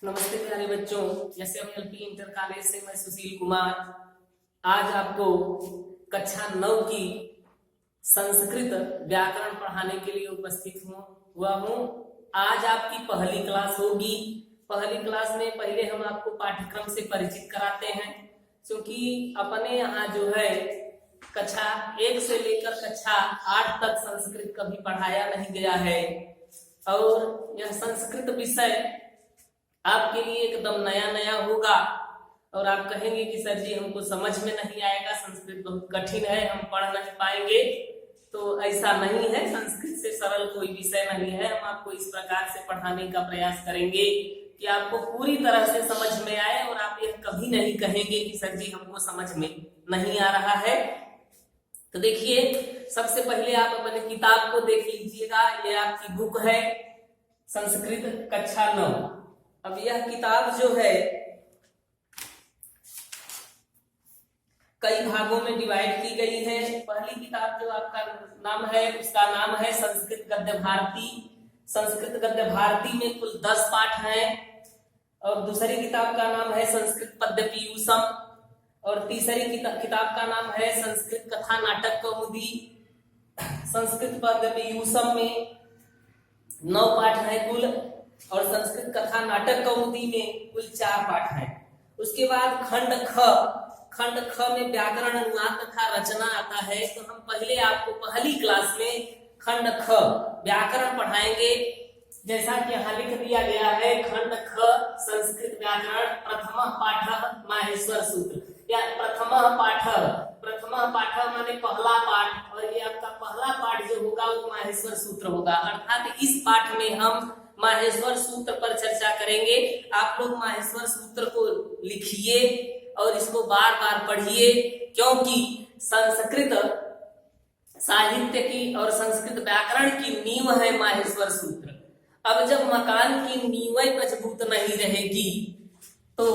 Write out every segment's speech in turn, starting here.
नमस्ते प्यारे बच्चों। SMLP इंटर कॉलेज से मैं सुशील कुमार आज आपको कक्षा 9 की संस्कृत व्याकरण पढ़ाने के लिए उपस्थित हुआ हूँ। आज आपकी पहली क्लास होगी। पहली क्लास में पहले हम आपको पाठ्यक्रम से परिचित कराते हैं, क्योंकि अपने यहाँ जो है कक्षा 1 से लेकर कक्षा 8 तक संस्कृत कभी पढ़ाया नहीं गया है और यह संस्कृत विषय आपके लिए एकदम नया नया होगा और आप कहेंगे कि सर जी हमको समझ में नहीं आएगा, संस्कृत बहुत कठिन है, हम पढ़ नहीं पाएंगे। तो ऐसा नहीं है, संस्कृत से सरल कोई विषय नहीं है। हम आपको इस प्रकार से पढ़ाने का प्रयास करेंगे कि आपको पूरी तरह से समझ में आए और आप यह कभी नहीं कहेंगे कि सर जी हमको समझ में नहीं आ रहा है। तो देखिए, सबसे पहले आप अपने किताब को देख लीजिएगा। ये आपकी बुक है संस्कृत कक्षा 9। अब यह किताब जो है कई भागों में डिवाइड की गई है। पहली किताब जो आपका नाम है उसका नाम है संस्कृत गद्य भारती। संस्कृत गद्य भारती में कुल 10 पाठ हैं। और दूसरी किताब का नाम है संस्कृत पद्य पीयूषम और तीसरी किताब का नाम है संस्कृत कथा नाटक कौमुदी। संस्कृत पद्य पीयूषम में 9 पाठ है कुल और संस्कृत कथा नाटक कौमुदी में कुल 4 पाठ है। उसके बाद खंड ख में व्याकरण अनुवाद तथा रचना आता है। तो हम पहले आपको पहली क्लास में खंड ख व्याकरण पढ़ाएंगे। जैसा कि यहाँ लिख दिया गया है, खंड ख संस्कृत व्याकरण प्रथम पाठ माहेश्वर सूत्र या प्रथम पाठ माने पहला पाठ, और ये आपका पहला पाठ जो होगा वो माहेश्वर सूत्र होगा। अर्थात इस पाठ में हम माहेश्वर सूत्र पर चर्चा करेंगे। आप लोग माहेश्वर सूत्र को लिखिए और इसको बार बार पढ़िए, क्योंकि संस्कृत साहित्य की और संस्कृत व्याकरण की नींव है माहेश्वर सूत्र। अब जब मकान की नींवें मजबूत नहीं रहेगी तो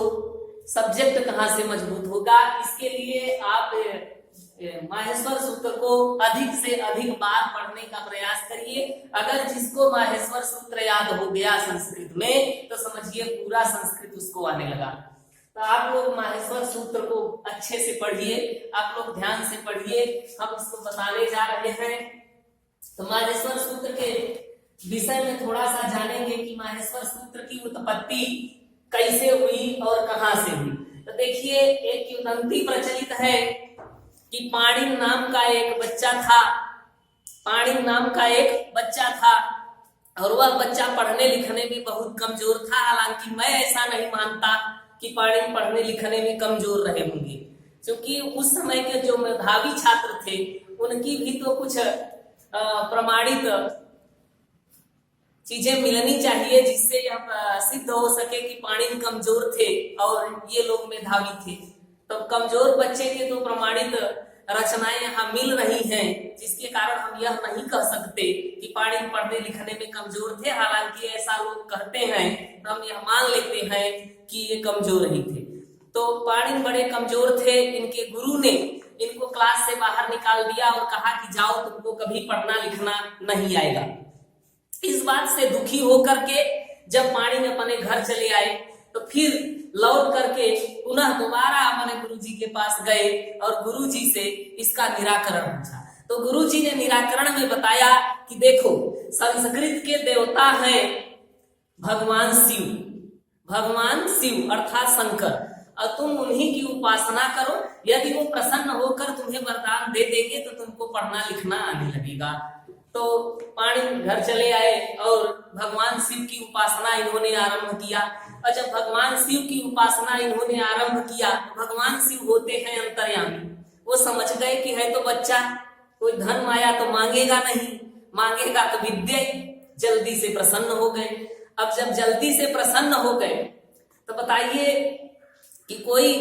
सब्जेक्ट कहाँ से मजबूत होगा। इसके लिए आप माहेश्वर सूत्र को अधिक से अधिक बार पढ़ने का प्रयास करिए। अगर जिसको माहेश्वर सूत्र याद हो गया संस्कृत में तो समझिए पूरा संस्कृत उसको आने लगा। तो आप लोग माहेश्वर सूत्र को अच्छे से पढ़िए, आप लोग ध्यान से पढ़िए। हम इसको बताने जा रहे हैं। तो माहेश्वर सूत्र के विषय में थोड़ा सा जानेंगे कि माहेश्वर सूत्र की उत्पत्ति कैसे हुई और कहां से हुई। तो देखिए, एक किंवदंती प्रचलित है कि पाणिन नाम का एक बच्चा था और वह बच्चा पढ़ने लिखने में बहुत कमजोर था। हालांकि मैं ऐसा नहीं मानता कि पाणिन पढ़ने लिखने में कमजोर रहे होंगे, क्योंकि उस समय के जो मेधावी छात्र थे उनकी भी तो कुछ प्रमाणित चीजें मिलनी चाहिए जिससे यह सिद्ध हो सके कि पाणिन कमजोर थे और ये लोग मेधावी थे। तो कमजोर बच्चे के तो प्रमाणित रचनाएं यहाँ मिल रही हैं, जिसके कारण हम यह नहीं कह सकते कि पाणिन पढ़ने लिखने में कमजोर थे। हालांकि ऐसा लोग कहते हैं तो हम यह मान लेते हैं कि ये कमजोर ही थे। तो पाणिन बड़े कमजोर थे। इनके गुरु ने इनको क्लास से बाहर निकाल दिया और कहा कि जाओ, तुमको कभी पढ़ना लिखना नहीं आएगा। इस बात से दुखी होकर के जब पाणिन अपने घर चले आए तो फिर लौट करके पुनः दोबारा अपने गुरुजी के पास गए और गुरुजी से इसका निराकरण पूछा। तो गुरुजी ने निराकरण में बताया कि देखो, संस्कृत के देवता हैं भगवान शिव अर्थात शंकर, और तुम उन्हीं की उपासना करो। यदि वो प्रसन्न होकर तुम्हें वरदान दे देंगे तो तुमको पढ़ना लिखना आने लगेगा। तो पाणिन घर चले आए और भगवान शिव की उपासना इन्होंने आरंभ किया। और जब भगवान शिव की उपासना इन्होंने आरंभ किया तो भगवान शिव होते हैं अंतर्यामी। वो समझ गए कि है तो बच्चा, कोई धन माया तो मांगेगा नहीं, मांगेगा तो विद्या। जल्दी से प्रसन्न हो गए। अब जब जल्दी से प्रसन्न हो गए तो बताइए कि कोई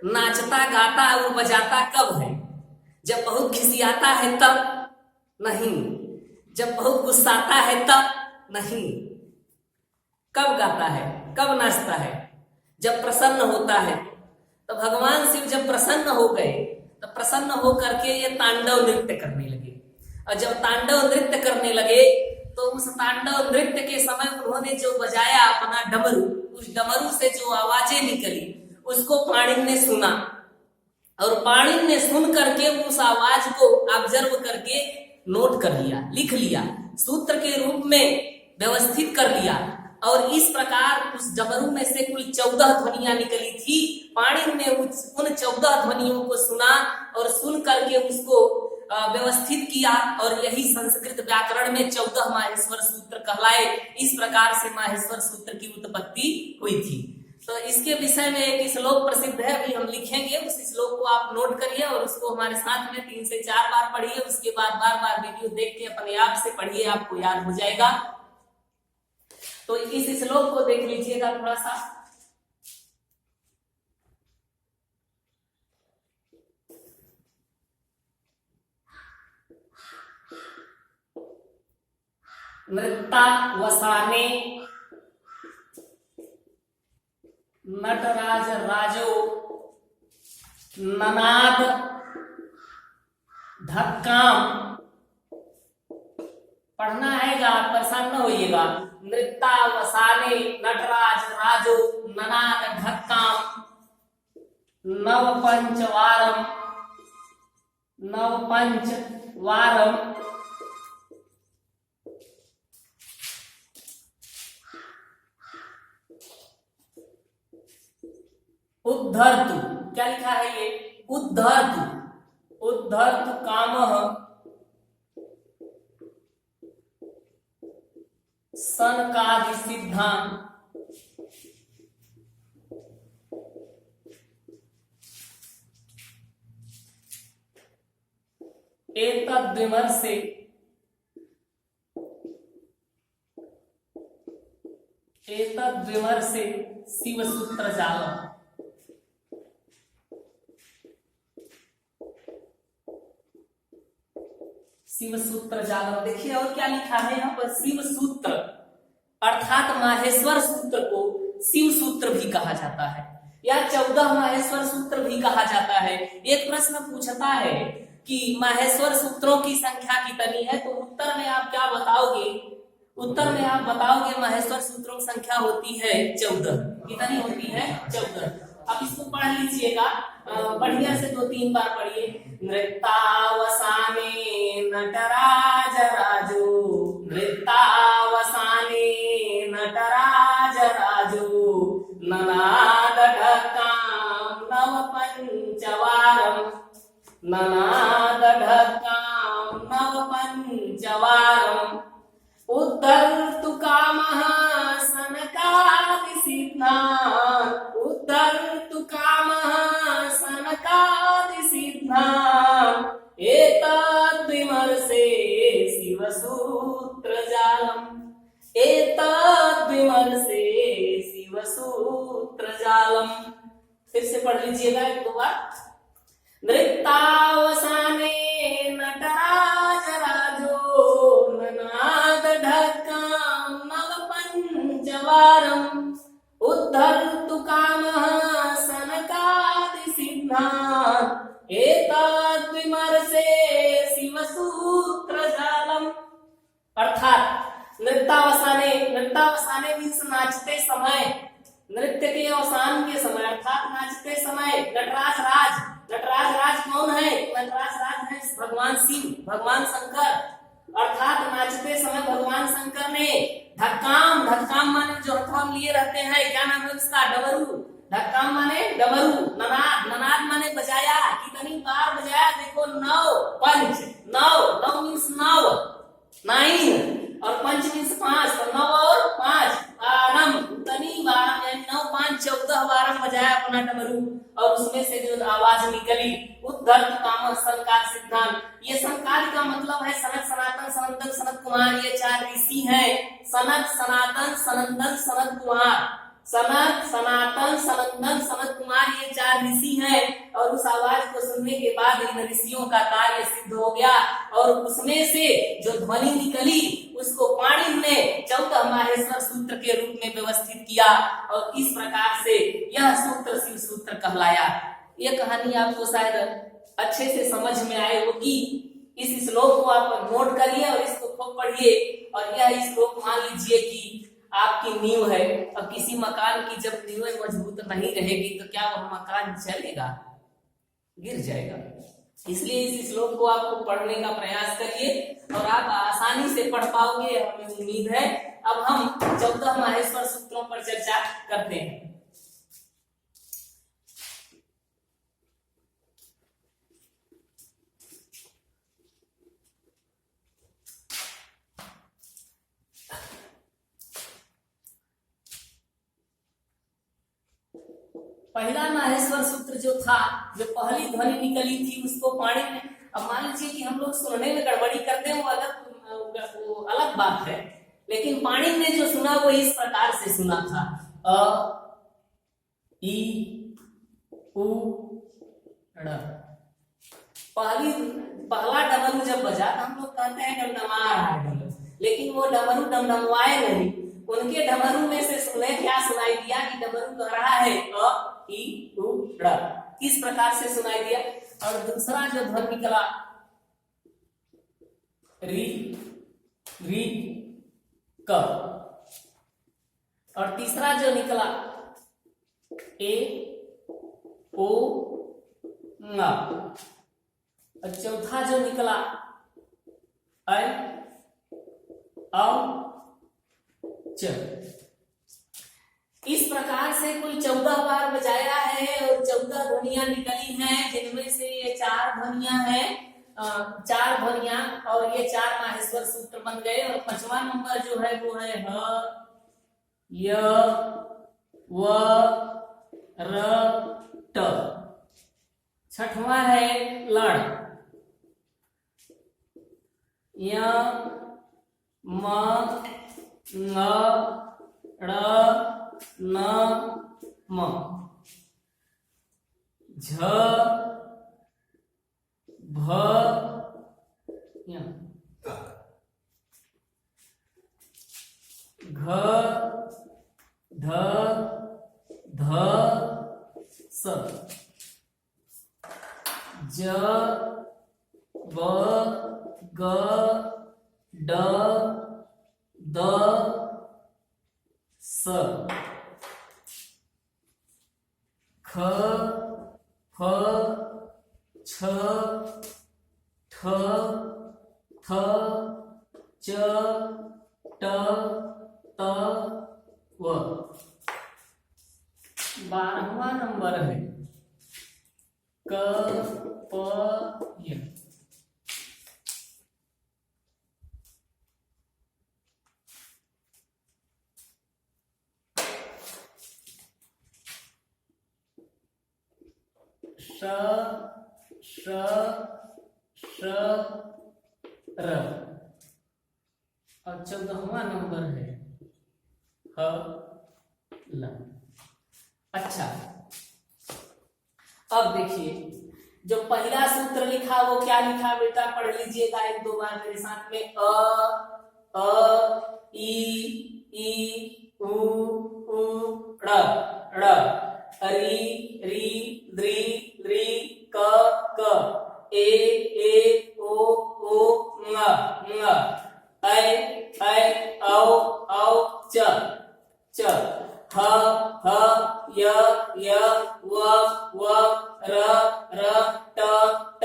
नाचता गाता और बजाता कब है? जब बहुत खिसियाता है तब नहीं, जब बहुत गुस्साता है तब नहीं। कब गाता है, कब नाचता है? जब प्रसन्न होता है। तो भगवान शिव जब प्रसन्न हो गए तो प्रसन्न होकर के ये तांडव नृत्य करने लगे। और जब तांडव नृत्य करने लगे तो उस तांडव नृत्य के समय उन्होंने जो बजाया अपना डमरू, उस डमरू से जो आवाजें निकली उसको पाणिनि ने सुना, और पाणिनि ने सुन करके उस आवाज को ऑब्जर्व करके नोट कर लिया, लिख लिया, सूत्र के रूप में व्यवस्थित कर लिया। और इस प्रकार उस डमरू में से कुल 14 ध्वनियां निकली थी। पाणिनि ने उन 14 ध्वनियों को सुना और सुन करके उसको व्यवस्थित किया, और यही संस्कृत व्याकरण में 14 माहेश्वर सूत्र कहलाए। इस प्रकार से माहेश्वर सूत्र की उत्पत्ति हुई थी। तो इसके विषय में एक श्लोक प्रसिद्ध है, अभी हम लिखेंगे, उस श्लोक को आप नोट करिए और उसको हमारे साथ में 3 से 4 बार पढ़िए। उसके बाद बार बार वीडियो देख के अपने आप से पढ़िए, आपको याद हो जाएगा। तो इस श्लोक को देख लीजिएगा थोड़ा सा। नृत्तावसाने नटराज राजो ननाद धक्काम, पढ़ना हैगा, परेशान न होइएगा। नृत्तावसाने नटराज राजो ननाद धक्काम नव पंच वारम उद्धर्तु, क्या लिखा है ये, उद्धर्तु कामः सनकादि सिद्धांत एतद्विमर्शे शिवसूत्र जालम। शिव सूत्र जालम, देखिए और क्या लिखा है यहाँ पर, शिव सूत्र अर्थात माहेश्वर सूत्र को शिव सूत्र भी कहा जाता है, या 14 माहेश्वर सूत्र भी कहा जाता है। एक प्रश्न पूछता है कि माहेश्वर सूत्रों की संख्या कितनी है, तो उत्तर में आप क्या बताओगे? उत्तर में आप बताओगे माहेश्वर सूत्रों की संख्या होती है 14। कितनी होती है? 14। अब इसको पढ़ लीजिएगा बढ़िया से, 2-3 बार पढ़िए। नृत्तावसाने नटराज राजो, नृत्तावसाने नटराज राजो ननाद ढक्काम नव पंचवारम, ननाद ढक्काम नव पंचवारम उद्धर्तु कामः सनकादि सिद्धांत, उद्धर्तु कामः सनकादि सिद्धांत एतद्विमर्शे शिवसूत्र जालम, एतद्विमर्शे शिवसूत्र जालम। फिर से पढ़ लीजिएगा 1-2 बार। नृत्तावसाने नटराज राजो ननाद ढक्काम नव पंचवारम उद्धर्तु कामः सनकादि सिद्धांत एतद्विमर्शे शिवसूत्र जालम। अर्थात नृत्तावसाने, नृत्तावसाने मीन्स नाचते समय, नृत्य के अवसान के समय, अर्थात नाचते समय नटराज राज, नटराज राज कौन है? नटराज राज है भगवान शिव, भगवान शंकर। अर्थात नाचते समय भगवान शंकर ने धक्काम, धक्काम माने जो हथौड़ लिए रहते हैं, क्या नाम है उसका? डमरू। धक्काम माने डमरू। ननाद, ननाद माने बजाया। कितनी बार बजाया? देखो 9 पंच, 9 मीन्स 9, 9 और पंच मीन्स 5, तो 9 और 5 वारम, उतनी वारम यानी 9 5 14 वारम बजाया अपना डमरू, और उसमें से जो आवाज निकली उद्धर्त कामः सनकाद सिद्धांत। ये सनकाद का मतलब है सनत, सनातन, सनंदन, सनत कुमार, ये 4 ऋषि हैं। सनत, सनातन, सनंदन, सनत कुमार, सनत, सनातन, सनंदन, सनत कुमार, ये 4 ऋषि हैं। और उस आवाज को सुनने के बाद इन ऋषियों का कार्य सिद्ध हो गया, और उसमें से जो ध्वनि निकली उसको पाणिनि ने 14 माहेश्वर सूत्र के रूप में व्यवस्थित किया, और इस प्रकार से यह सूत्र शिव सूत्र कहलाया। ये कहानी आपको शायद अच्छे से समझ में आए होगी। इस श्लोक को आप नोट करिए और इसको खूब पढ़िए, और यह श्लोक मान लीजिए कि आपकी नींव है। अब किसी मकान की जब नींव मजबूत नहीं रहेगी तो क्या वह मकान चलेगा? गिर जाएगा। इसलिए इस श्लोक को आपको पढ़ने का प्रयास करिए और आप आसानी से पढ़ पाओगे, हमें उम्मीद है। अब हम 14 माहेश्वर सूत्रों पर चर्चा करते हैं। पहला माहेश्वर सूत्र जो था, जो पहली ध्वनि निकली थी उसको पाणी में, अब मान लीजिए कि हम लोग सुनने में गड़बड़ी करते हैं, वो अलग बात है, लेकिन पाणी ने जो सुना वो इस प्रकार से सुना था, अ ई उ ड़। पहला डमरू जब बजा तो हम लोग कहते हैं डमडमा रहा है डमरू, लेकिन वो डमरू डमडमवाए नहीं, उनके डमरू में से सुने क्या सुनाई दिया कि डमरू कह रहा है अ ई उ ड़, इस प्रकार से सुनाई दिया। और दूसरा जो ध्वनि निकला री री क, और तीसरा जो निकला ए ओ ङ, और चौथा जो निकला ऐ औ च। इस प्रकार से कुल 14 बार बजाया है और 14 ध्वनियां निकली हैं, जिनमें से ये 4 ध्वनियां हैं, 4 ध्वनियां, और ये 4 माहेश्वर सूत्र बन गए। और 5वां नंबर जो है वो है ह य व र ट। 6वां है लड़, य म ङ ड़ न म, झ भ य, घ ढ ध स, ज ब ग ड द स, ख फ छ ठ थ च ट त व। 12वां नंबर है क प य। श श श र, और 14वां नंबर है ह ल। अच्छा, अब देखिए जो पहला सूत्र लिखा वो क्या लिखा बेटा, पढ़ लीजिएगा एक दो बार मेरे साथ में। अ ई उ ड़ ड़, री री द्री द्री क क, ए ओ ङ ङ, ऐ औ च च, ह य व र ट ट,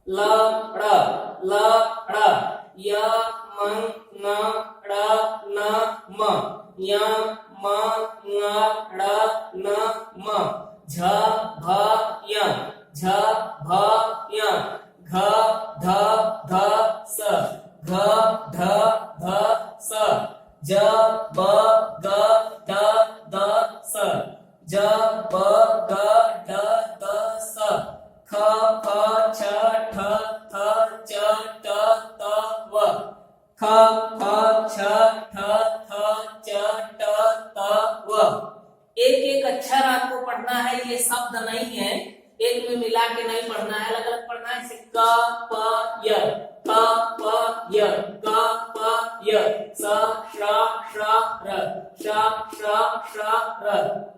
ल ड़ य म ङ ड़ न म, य म ङ ड़ न म, झ भ य घ ध ध स, घ ध ध स, ज ब ग ड द स, ज ब ग ड द स, ख फ छ ठ थ च ट त व, ख फ छ ठ थ च ट त व। एक एक अक्षर आपको पढ़ना है, ये शब्द नहीं है, एक में मिला के नहीं पढ़ना है, अलग अलग पढ़ना है। क प य, क प य, क प य, स श र, श र,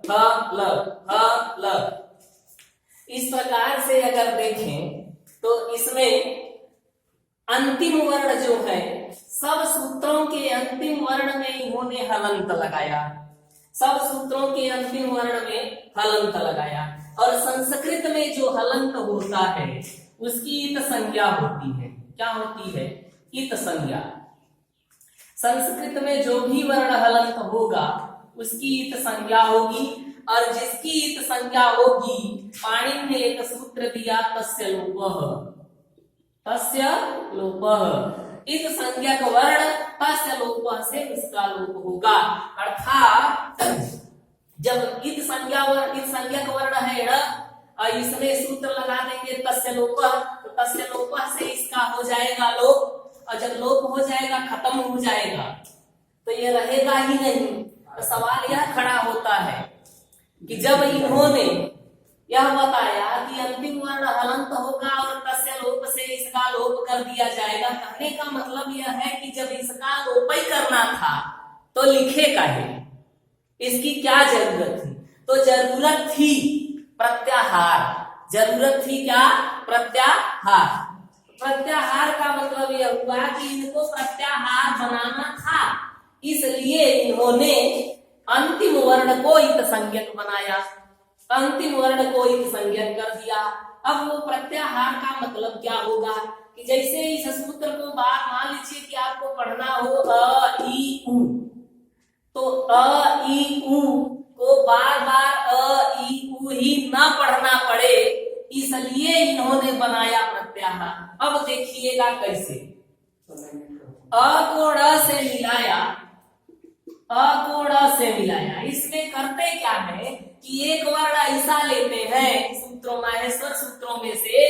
ह ल। इस प्रकार से अगर देखें तो इसमें अंतिम वर्ण जो है सब सूत्रों के अंतिम वर्ण में इन्होंने हलंत लगाया, सब सूत्रों के अंतिम वर्ण में हलंत लगाया। और संस्कृत में जो हलंत होता है उसकी इत संज्ञा होती है। क्या होती है? इत संज्ञा। संस्कृत में जो भी वर्ण हलंत होगा उसकी इत संज्ञा होगी, और जिसकी इत संज्ञा होगी, पाणिनि ने एक सूत्र दिया, तस्य लोपः, तस्य लोपः। इत संज्ञक वर्ण तस्य लोपः से उसका लोप होगा। अर्थात जब इत संज्ञक वर्ण है ण, और इसमें सूत्र लगा देंगे तस्य लोपः, तो तस्य लोपः से इसका हो जाएगा लोप, और जब लोप हो जाएगा, खत्म हो जाएगा, तो ये रहेगा ही नहीं। तो सवाल यह खड़ा होता है कि जब इन्होंने यह बताया कि अंतिम वर्ण हलंत होगा और तस्य लोप से इसका लोप कर दिया जाएगा, कहने का मतलब यह है कि जब इसका लोप ही करना था तो लिखे काहे? इसकी क्या जरूरत थी? तो जरूरत थी प्रत्याहार। जरूरत थी क्या? प्रत्याहार। प्रत्याहार का मतलब यह हुआ कि इनको प्रत्याहार बनाना था, इसलिए इन्होंने अंतिम वर्ण को इत संज्ञक बनाया, अंतिम वर्ण को इत संज्ञक कर दिया। अब वो प्रत्याहार का मतलब क्या होगा कि जैसे इस सूत्र को मान लीजिए कि आपको पढ़ना हो अ ई उ, तो अ ई उ को बार बार अ ई उ ही ना पढ़ना पड़े, इसलिए इन्होंने बनाया प्रत्याहार। अब देखिएगा कैसे। अ को ड़ से मिलाया, अ को ड़ से मिलाया। इसमें करते क्या है कि एक वर्ण ऐसा लेते हैं, सूत्रों माहेश्वर सूत्रों में से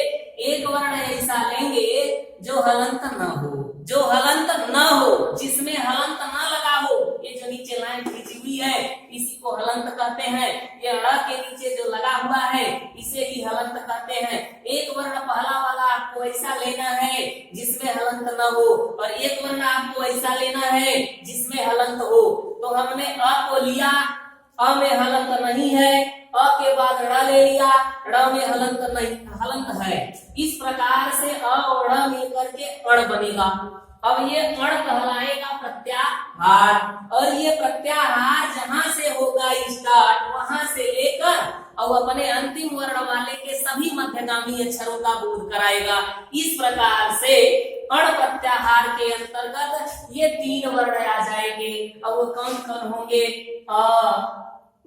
एक वर्ण ऐसा लेंगे जो हलंत न हो, जो हलंत न हो, जिसमें हलंत न लगा हो। ये जो नीचे लाइन खींची हुई है इसी को हलंत कहते हैं। ये ड़ के नीचे जो लगा हुआ है इसे ही हलंत कहते हैं। एक वर्ण पहला वाला आपको ऐसा लेना है जिसमें हलंत न हो, और एक वर्ण आपको ऐसा लेना है जिसमें हलंत हो। तो हमने अ को लिया, अ में हलंत नहीं है, अ के बाद ड़ ले लिया, ड़ में हलंत नहीं, हलंत है। इस प्रकार से अ और ड़ मिलकर के अण बनेगा। अब ये अण कहलाएगा प्रत्याहार, और ये प्रत्याहार जहां से होगा स्टार्ट, वहां से लेकर और अपने अंतिम वर्ण वाले के सभी मध्यगामी अक्षरों का बोध कराएगा। इस प्रकार से अण प्रत्याहार के अंतर्गत ये तीन वर्ण आ जाएंगे, और वो कौन कौन होंगे? अ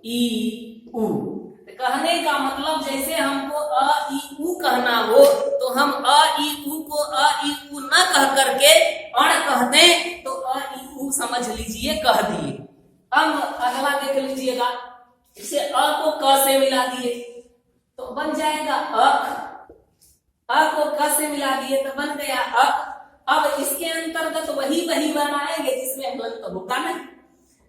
ई उ। कहने का मतलब जैसे हमको अ ई उ कहना हो तो हम अ ई उ को अ ई उ न कह करके अण कह दें, तो अ ई उ समझ लीजिए कह दिए। अब अगला देख लीजिएगा, इसे अ को क से मिला दिए तो बन जाएगा अक, अ को क से मिला दिए तो बन गया अक। अब इसके अंतर्गत वही वर्ण आएंगे जिसमें हलंत होगा ना,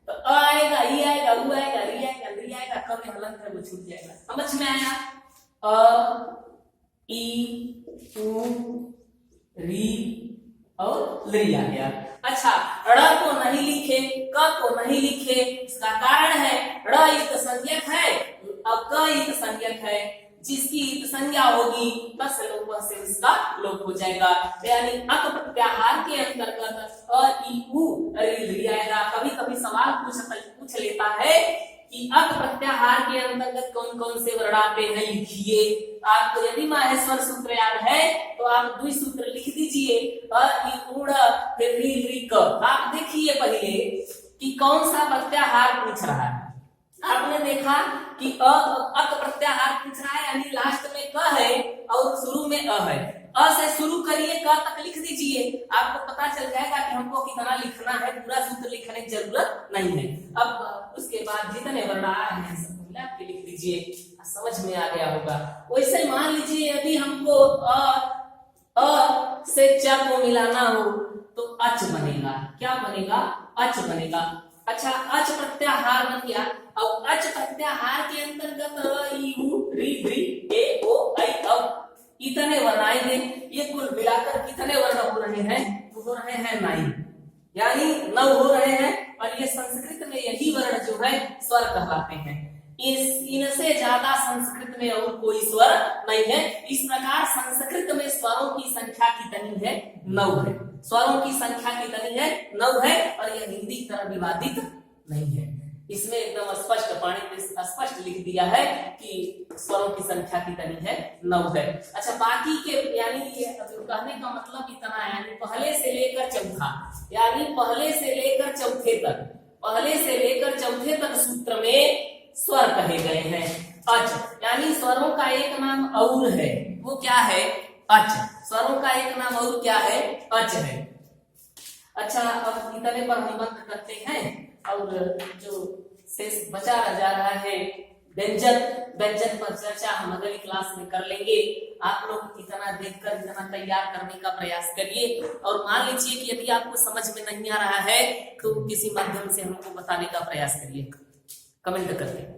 तो अ आएगा, ई आएगा, उ आएगा, री आएगा, ली आएगा, क में हलंत है वो छूट जाएगा। समझ में आया? अ ई उ री और ली आ गया। अच्छा, ड़ को नहीं लिखे, क को नहीं लिखे, इसका कारण है ड़ इत संज्ञक है और क इत संज्ञक है। जिसकी इत संज्ञा होगी बस लोप से उसका लोप हो जाएगा। यानी अक प्रत्याहार के अंतर्गत अ ई उ री आएगा। कभी कभी सवाल पूछ लेता है कि अक प्रत्याहार के अंतर्गत कौन कौन से वर्ण आते हैं, लिखिए। आपको यदि माहेश्वर सूत्र याद है तो आप द्वि सूत्र लिख दीजिए, अ ई उड़ फिर री ली क। आप देखिए पहले कि कौन सा प्रत्याहार पूछ रहा है। आपने देखा कि अक प्रत्याहार पूछ रहा है, यानी लास्ट में क है और शुरू में अ है। अ से शुरू करिए, क तक लिख दीजिए, आपको पता चल जाएगा कि हमको कितना लिखना है। पूरा सूत्र लिखने की जरूरत नहीं है। अब उसके बाद जितने वर्ण आ रहे हैं सब मिला के लिख दीजिए, समझ में आ गया होगा। वैसे मान लीजिए यदि हमको अ से च को मिलाना हो तो अच बनेगा। क्या बनेगा? अच बनेगा। अच्छा, अच प्रत्याहार बन गया। अब अच प्रत्याहार के अंतर्गत अ ई उ री री ए ओ ऐ औ इतने वर्ण आएंगे। ये कुल मिलाकर कितने वर्ण हो रहे हैं? हो रहे हैं 9, यानी 9 हो रहे हैं। और ये संस्कृत में यही वर्ण जो है स्वर कहलाते हैं। इनसे ज्यादा संस्कृत में और कोई स्वर नहीं है। इस प्रकार संस्कृत में स्वरों की संख्या कितनी है? 9 है। स्वरों की संख्या कितनी है? 9 है। और यह हिंदी की तरह विवादित नहीं है। इसमें एकदम स्पष्ट पाणिनि ने स्पष्ट लिख दिया है कि स्वरों की संख्या कितनी है? 9 है। अच्छा, बाकी के यानी ये कहने का मतलब इतना है, यानी पहले से लेकर चौथा, यानी पहले से लेकर चौथे तक, पहले से लेकर चौथे तक सूत्र में स्वर कहे गए हैं। अच, यानी स्वरों का एक नाम और है, वो क्या है? अच। स्वरों का एक नाम और क्या है? अच है। अच्छा, अब इतने पर हम बंद करते हैं और जो शेष बचा जा रहा है व्यंजन पर चर्चा हम अगली क्लास में कर लेंगे। आप लोग इतना देखकर इतना तैयार करने का प्रयास करिए और मान लीजिए कि यदि आपको समझ में नहीं आ रहा है तो किसी माध्यम से हमको बताने का प्रयास करिए, कमेंट करके।